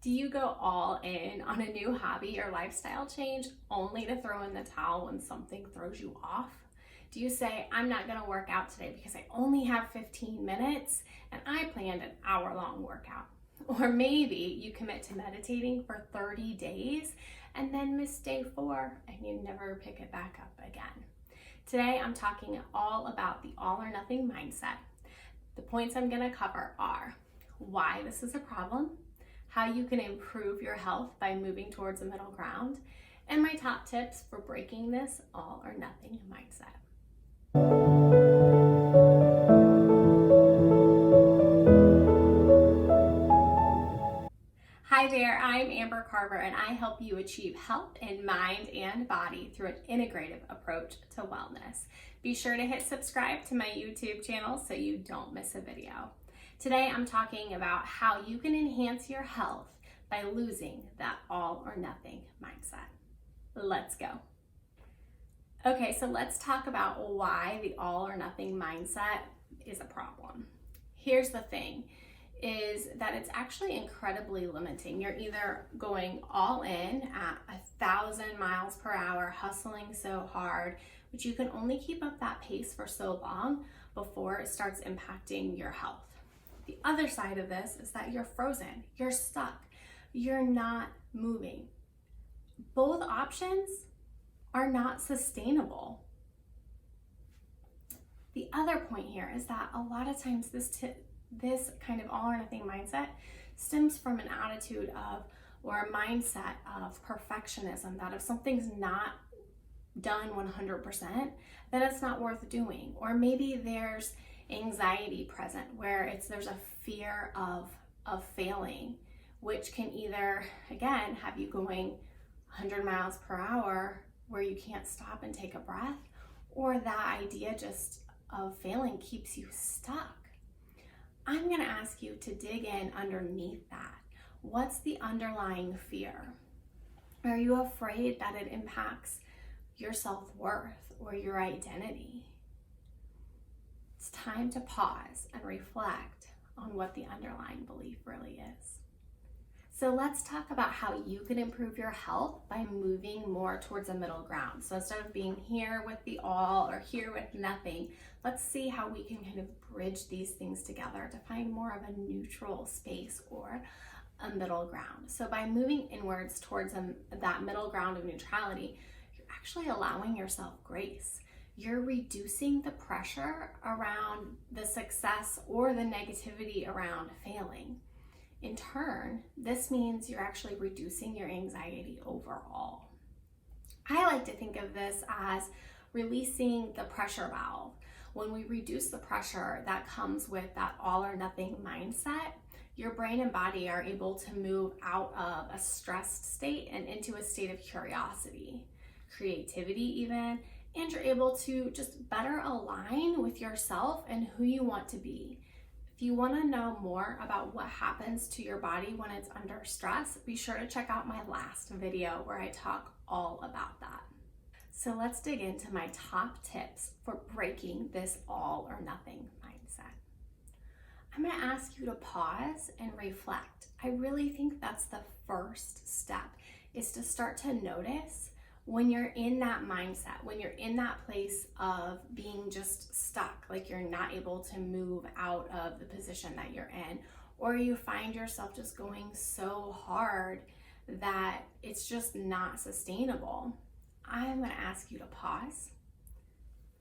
Do you go all in on a new hobby or lifestyle change only to throw in the towel when something throws you off? Do you say, I'm not going to work out today because I only have 15 minutes and I planned an hour-long workout? Or maybe you commit to meditating for 30 days and then miss day 4 and you never pick it back up again. Today, I'm talking all about the all or nothing mindset. The points I'm going to cover are why this is a problem, how you can improve your health by moving towards a middle ground, and my top tips for breaking this all or nothing mindset. Hi there, I'm Amber Carver and I help you achieve health in mind and body through an integrative approach to wellness. Be sure to hit subscribe to my YouTube channel so you don't miss a video. Today I'm talking about how you can enhance your health by losing that all or nothing mindset. Let's go. Okay, so let's talk about why the all or nothing mindset is a problem. Here's the thing, is that it's actually incredibly limiting. You're either going all in at 1,000 miles per hour, hustling so hard, but you can only keep up that pace for so long before it starts impacting your health. The other side of this is that you're frozen, you're stuck, you're not moving. Both options are not sustainable. The other point here is that a lot of times this kind of all or nothing mindset stems from an attitude of, or a mindset of perfectionism, that if something's not done 100%, then it's not worth doing. Or maybe there's anxiety present where there's a fear of failing, which can either, again, have you going 100 miles per hour where you can't stop and take a breath, or that idea just of failing keeps you stuck. I'm going to ask you to dig in underneath that. What's the underlying fear? Are you afraid that it impacts your self-worth or your identity? It's time to pause and reflect on what the underlying belief really is. So let's talk about how you can improve your health by moving more towards a middle ground. So instead of being here with the all or here with nothing, let's see how we can kind of bridge these things together to find more of a neutral space or a middle ground. So by moving inwards towards that middle ground of neutrality, you're actually allowing yourself grace. You're reducing the pressure around the success or the negativity around failing. In turn, this means you're actually reducing your anxiety overall. I like to think of this as releasing the pressure valve. When we reduce the pressure that comes with that all or nothing mindset, your brain and body are able to move out of a stressed state and into a state of curiosity, creativity even, and you're able to just better align with yourself and who you want to be. If you want to know more about what happens to your body when it's under stress, be sure to check out my last video where I talk all about that. So let's dig into my top tips for breaking this all or nothing mindset. I'm going to ask you to pause and reflect. I really think that's the first step, is to start to notice when you're in that mindset, when you're in that place of being just stuck, like you're not able to move out of the position that you're in, or you find yourself just going so hard that it's just not sustainable. I'm going to ask you to pause,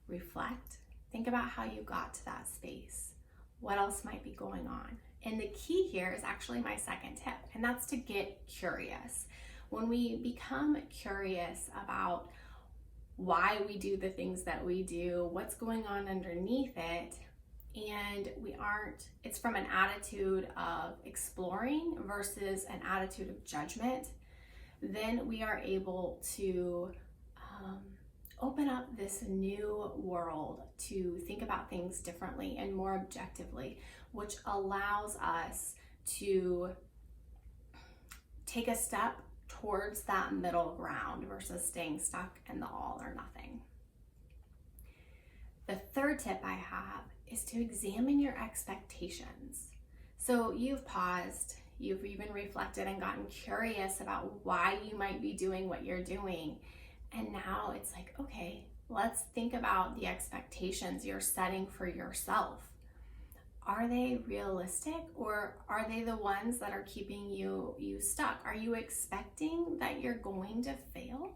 reflect, think about how you got to that space. What else might be going on? And the key here is actually my second tip, and that's to get curious. When we become curious about why we do the things that we do, what's going on underneath it, and it's from an attitude of exploring versus an attitude of judgment, then we are able to open up this new world to think about things differently and more objectively, which allows us to take a step towards that middle ground versus staying stuck in the all or nothing. The third tip I have is to examine your expectations. So you've paused, You've even reflected and gotten curious about why you might be doing what you're doing. And now it's like, okay, let's think about the expectations you're setting for yourself. Are they realistic, or are they the ones that are keeping you stuck? Are you expecting that you're going to fail?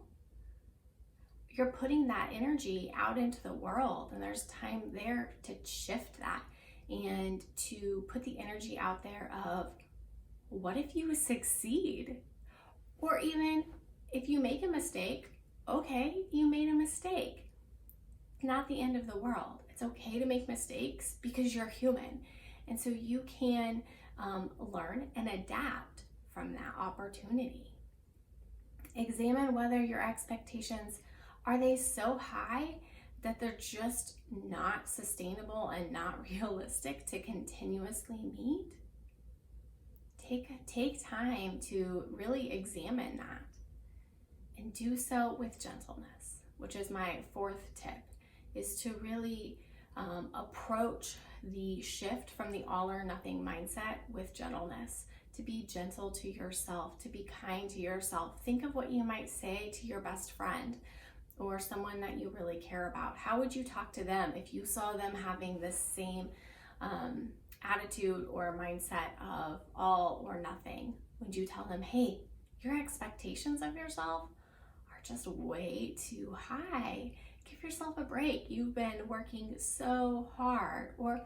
You're putting that energy out into the world, and there's time there to shift that and to put the energy out there of, what if you succeed? Or even if you make a mistake, okay, you made a mistake. Not the end of the world. It's okay to make mistakes because you're human. And so you can learn and adapt from that opportunity. Examine whether your expectations, are they so high that they're just not sustainable and not realistic to continuously meet? Take time to really examine that, and do so with gentleness, which is my fourth tip, is to really approach the shift from the all or nothing mindset with gentleness, to be gentle to yourself, to be kind to yourself. Think of what you might say to your best friend or someone that you really care about. How would you talk to them if you saw them having this same attitude or mindset of all or nothing? Would you tell them, hey, your expectations of yourself are just way too high. Give yourself a break. You've been working so hard. Or,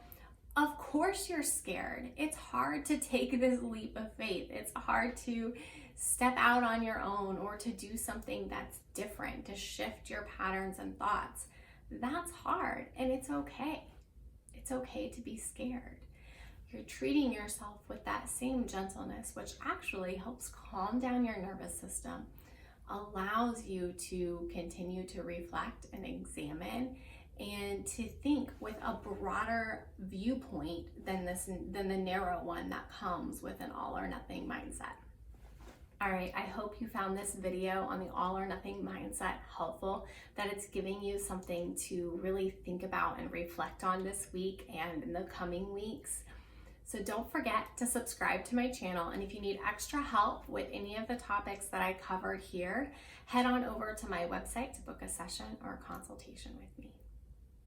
of course you're scared. It's hard to take this leap of faith. It's hard to step out on your own or to do something that's different, to shift your patterns and thoughts. That's hard, and it's okay. It's okay to be scared. You're treating yourself with that same gentleness, which actually helps calm down your nervous system, allows you to continue to reflect and examine and to think with a broader viewpoint than the narrow one that comes with an all or nothing mindset. All right, I hope you found this video on the all or nothing mindset helpful, that it's giving you something to really think about and reflect on this week and in the coming weeks. So don't forget to subscribe to my channel, and if you need extra help with any of the topics that I covered here, head on over to my website to book a session or a consultation with me.